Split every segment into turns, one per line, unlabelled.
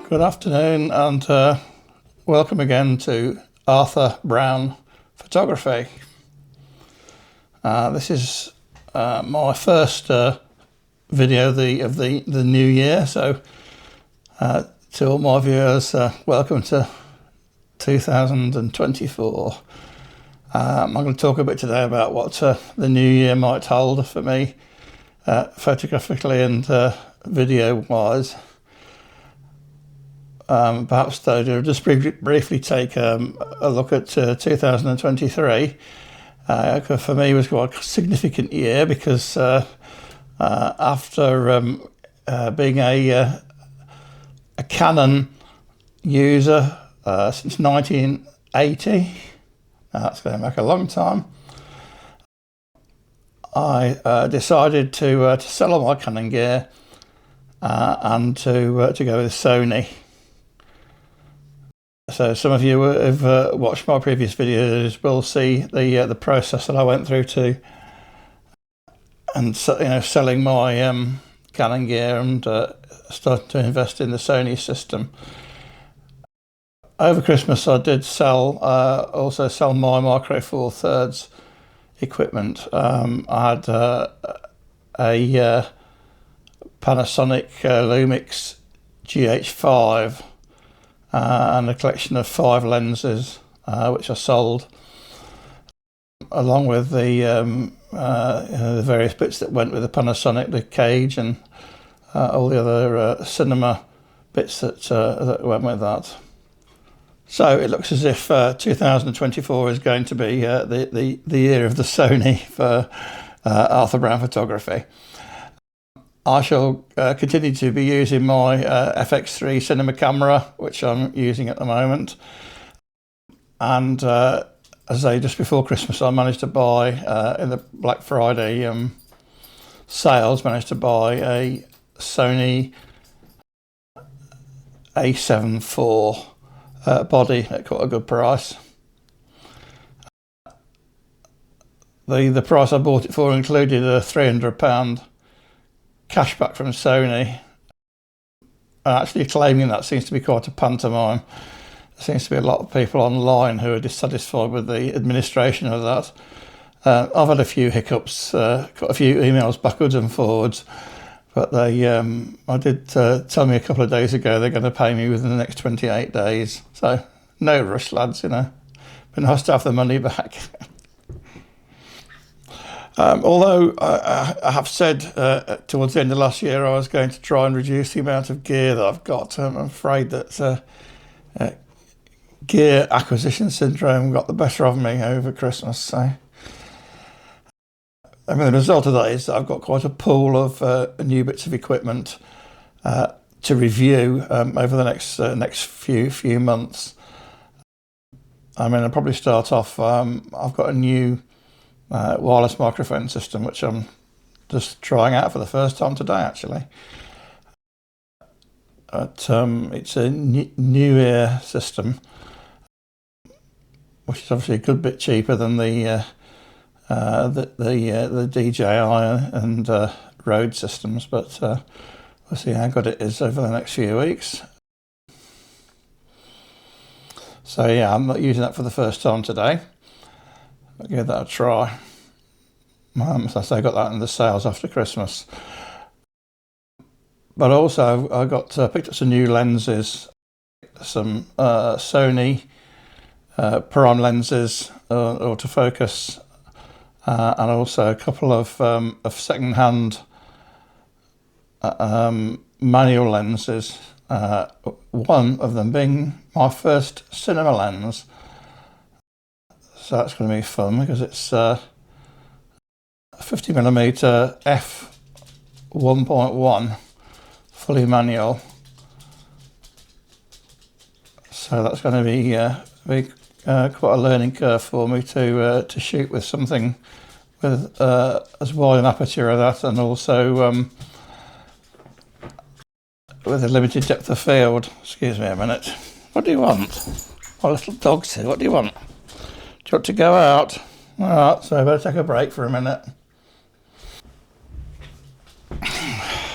Good afternoon and welcome again to Arthur Brown Photography. This is my first video of the new year, so to all my viewers, welcome to 2024. I'm going to talk a bit today about what the new year might hold for me, photographically and video wise. Perhaps to just briefly take a look at 2023. For me, it was quite a significant year because after being a Canon user since 1980, that's going back a long time, I decided to sell all my Canon gear and to go with Sony. So some of you who have watched my previous videos will see the process that I went through to, and selling my Canon gear and starting to invest in the Sony system. Over Christmas, I did also sell my Micro Four Thirds equipment. I had a Panasonic Lumix GH5. And a collection of 5 lenses, which I sold, along with the various bits that went with the Panasonic, the cage, and all the other cinema bits that went with that. So it looks as if 2024 is going to be the year of the Sony for Arthur Brown Photography. I shall continue to be using my FX3 cinema camera, which I'm using at the moment. And as I say, just before Christmas, I managed to buy, in the Black Friday sales, managed to buy a Sony A7 IV body at quite a good price. The price I bought it for included a £300 cashback from Sony. Actually claiming that seems to be quite a pantomime. There seems to be a lot of people online who are dissatisfied with the administration of that. I've had a few hiccups, got a few emails backwards and forwards, but they I did tell me a couple of days ago they're going to pay me within the next 28 days. So no rush, lads, Been nice to have the money back. Although I have said towards the end of last year I was going to try and reduce the amount of gear that I've got. I'm afraid that gear acquisition syndrome got the better of me over Christmas. So, the result of that is that I've got quite a pool of new bits of equipment to review over the next few months. I'll probably start off. I've got a new wireless microphone system, which I'm just trying out for the first time today, actually. It's a Neewer system, which is obviously a good bit cheaper than the DJI and Rode systems, but we'll see how good it is over the next few weeks. So yeah, I'm not using that for the first time today. I'll give that a try. As I say, I got that in the sales after Christmas. But also I got picked up some new lenses, some Sony prime lenses, autofocus, and also a couple of second-hand manual lenses. One of them being my first cinema lens. So that's going to be fun because it's 50mm f1.1 fully manual. So that's going to be quite a learning curve for me to shoot with something with as wide an aperture as that, and also with a limited depth of field. Excuse me a minute. What do you want? My little dog's here. What do you want? Do you want to go out? Alright, so I better take a break for a minute.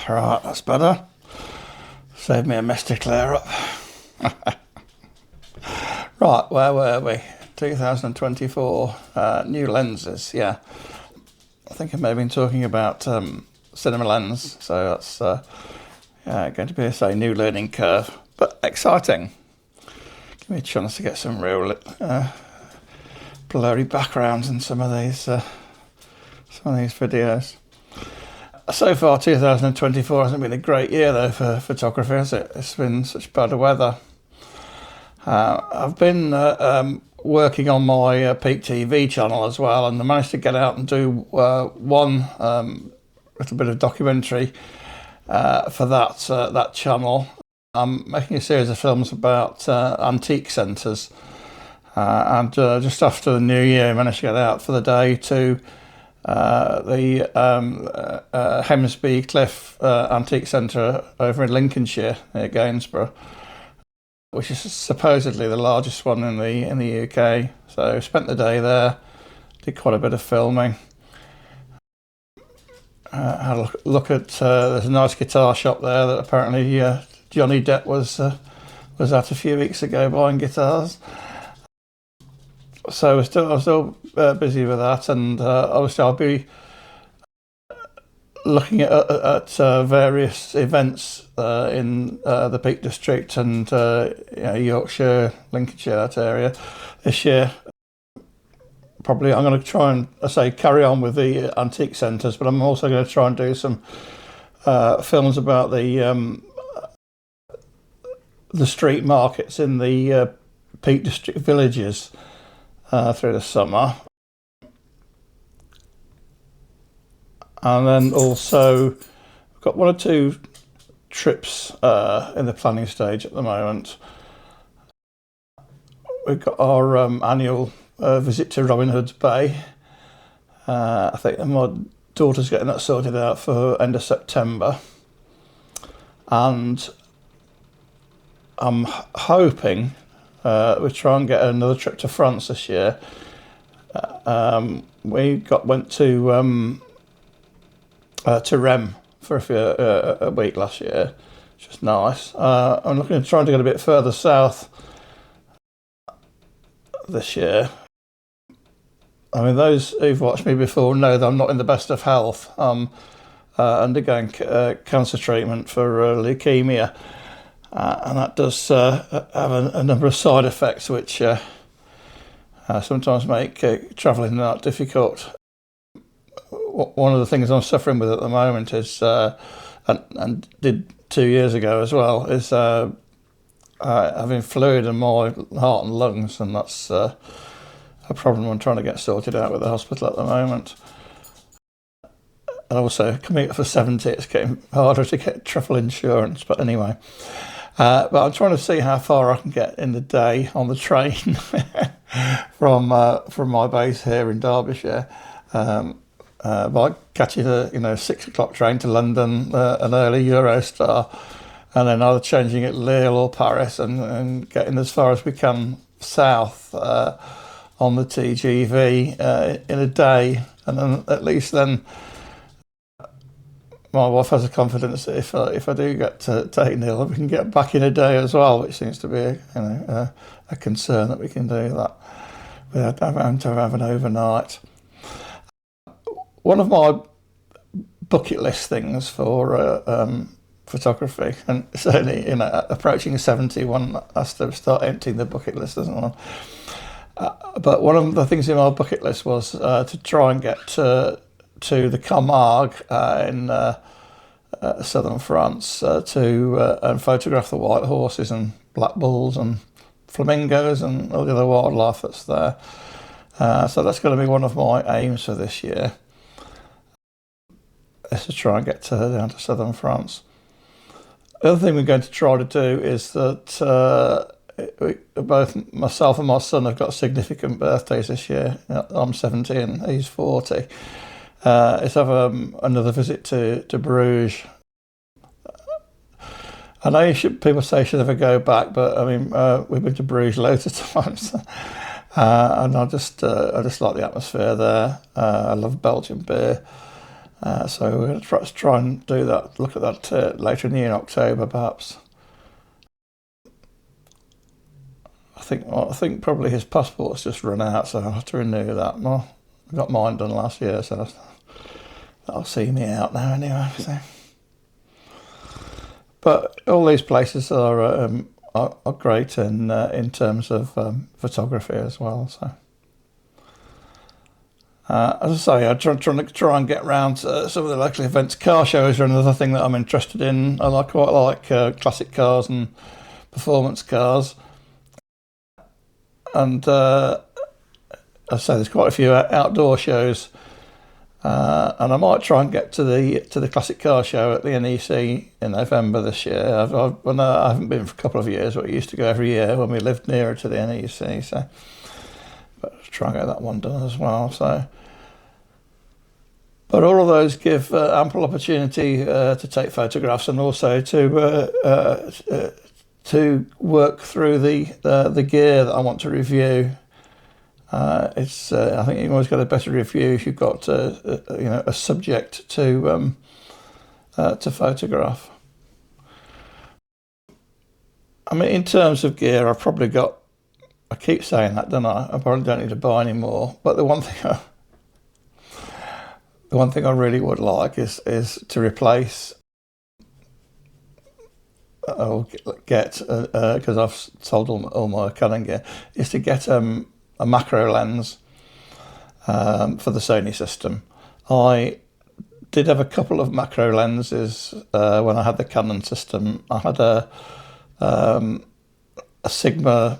Right, that's better. Save me a mess to clear up. Right, where were we? 2024, new lenses, yeah. I think I may have been talking about cinema lens, so that's going to be a new learning curve, but exciting. Give me a chance to get some real blurry backgrounds in some of these videos. So far, 2024 hasn't been a great year though for photography, has it? It's been such bad weather. I've been working on my Peak TV channel as well, and I managed to get out and do one little bit of documentary for that channel. I'm making a series of films about antique centres, and just after the new year, I managed to get out for the day to the Hemsby Cliff Antique Centre over in Lincolnshire near Gainsborough, which is supposedly the largest one in the UK. So I spent the day there, did quite a bit of filming. Had a look at there's a nice guitar shop there that apparently Johnny Depp was at a few weeks ago buying guitars. So I was still busy with that, and obviously I'll be looking at various events in the Peak District and Yorkshire, Lincolnshire, that area this year. Probably I'm going to try and carry on with the antique centres, but I'm also going to try and do some films about the street markets in the Peak District villages through the summer. And then also we've got one or two trips in the planning stage at the moment. We've got our annual visit to Robin Hood's Bay. I think my daughter's getting that sorted out for end of September. And I'm hoping we try and get another trip to France this year. We went to Rennes for a week last year, which was nice. I'm looking at trying to get a bit further south this year. I mean, those who've watched me before know that I'm not in the best of health. I'm undergoing cancer treatment for leukemia, and that does have a number of side effects which sometimes make travelling that difficult. One of the things I'm suffering with at the moment is, and did 2 years ago as well, is having fluid in my heart and lungs, and that's a problem I'm trying to get sorted out with the hospital at the moment. And also, coming up for 70, it's getting harder to get travel insurance, but anyway. But I'm trying to see how far I can get in the day on the train from my base here in Derbyshire. By catching a 6 o'clock train to London, an early Eurostar, and then either changing at Lille or Paris and getting as far as we can south on the TGV in a day, and then at least then my wife has a confidence that if I do get taken ill, we can get back in a day as well, which seems to be a concern that we can do that without having to have an overnight. One of my bucket list things for photography, and certainly approaching 70, one has to start emptying the bucket list, doesn't one? But one of the things in my bucket list was to try and get to the Camargue in southern France and photograph the white horses and black bulls and flamingos and all the other wildlife that's there. So that's going to be one of my aims for this year, is to try and get down to southern France. The other thing we're going to try to do is that both myself and my son have got significant birthdays this year. I'm 70 and he's 40. Is have another visit to Bruges. I know people say you should never go back, but I mean we've been to Bruges loads of times, and I just like the atmosphere there. I love Belgian beer. So we're going to try and do that. Look at that later in the year, in October perhaps. I think probably his passport's just run out, so I'll have to renew that. Well, I got mine done last year, so that'll see me out now anyway. So. But all these places are great in terms of photography as well. So, as I say, I'm trying to try and get round some of the local events. Car shows are another thing that I'm interested in. I quite like classic cars and performance cars, and as I say, there's quite a few outdoor shows. And I might try and get to the classic car show at the NEC in November this year. I haven't been for a couple of years, but I used to go every year when we lived nearer to the NEC. So, but I'll try and get that one done as well. So, but all of those give ample opportunity to take photographs and also to work through the gear that I want to review. I think you've always got a better review if you've got a subject to photograph. I mean, in terms of gear, I've probably got. I keep saying that, don't I? I probably don't need to buy any more. But the one thing I really would like is to replace or get because I've sold all my Canon gear, is to get a macro lens for the Sony system. I did have a couple of macro lenses when I had the Canon system. I had a Sigma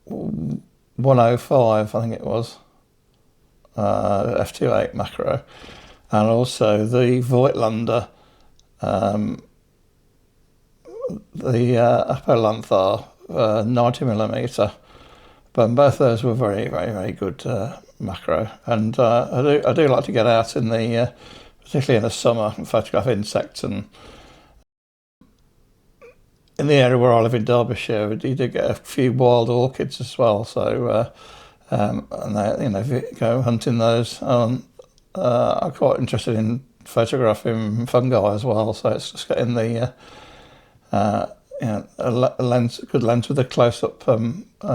105, I think it was, f2.8 macro, and also the Voigtlander, the Apolanthar 90mm. But both those were very, very, very good macro, and I do like to get out in the, particularly in the summer, and photograph insects. And in the area where I live in Derbyshire, you do get a few wild orchids as well. So, and they, if you go hunting those, I'm quite interested in photographing fungi as well. So it's just getting the a lens, a good lens with a close-up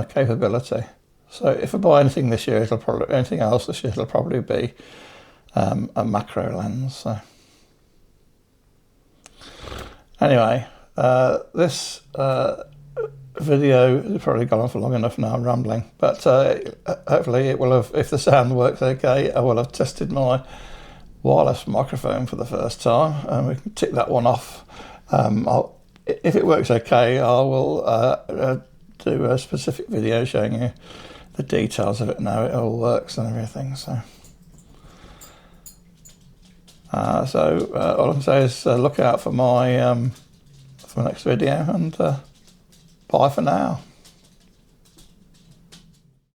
capability. So if I buy anything this year, anything else this year, it'll probably be a macro lens. So anyway, this video has probably gone on for long enough now. I'm rambling, but hopefully it will have. If the sound works okay, I will have tested my wireless microphone for the first time, and we can tick that one off. If it works okay, I will do a specific video showing you the details of it and how it all works and everything. So, all I can say is look out for my next video, and bye for now.